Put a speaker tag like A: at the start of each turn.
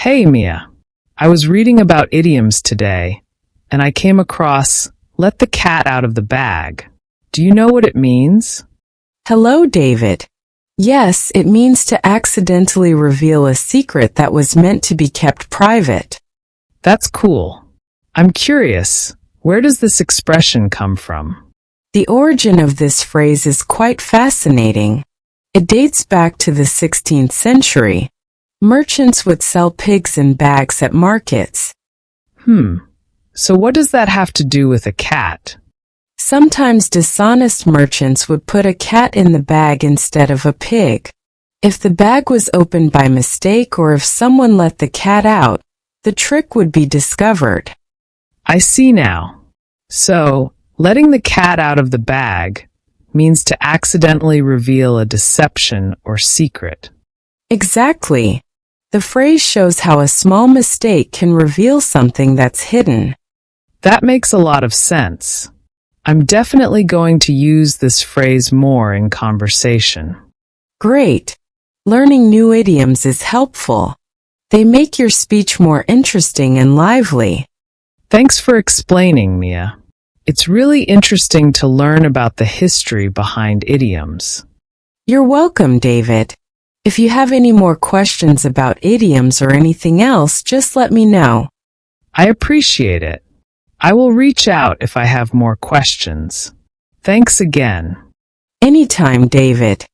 A: Hey, Mia. I was reading about idioms today, and I came across "let the cat out of the bag." Do you know what it means?
B: Hello, David. Yes, it means to accidentally reveal a secret that was meant to be kept private.
A: That's cool. I'm curious, where does this expression come from?
B: The origin of this phrase is quite fascinating. It dates back to the 16th century. Merchants would sell pigs in bags at markets.
A: So what does that have to do with a cat?
B: Sometimes dishonest merchants would put a cat in the bag instead of a pig. If the bag was opened by mistake or if someone let the cat out, the trick would be discovered.
A: I see now. So, letting the cat out of the bag means to accidentally reveal a deception or secret.
B: Exactly. The phrase shows how a small mistake can reveal something that's hidden.
A: That makes a lot of sense. I'm definitely going to use this phrase more in conversation.
B: Great. Learning new idioms is helpful. They make your speech more interesting and lively.
A: Thanks for explaining, Mia. It's really interesting to learn about the history behind idioms.
B: You're welcome, David. If you have any more questions about idioms or anything else, just let me know.
A: I appreciate it. I will reach out if I have more questions. Thanks again.
B: Anytime, David.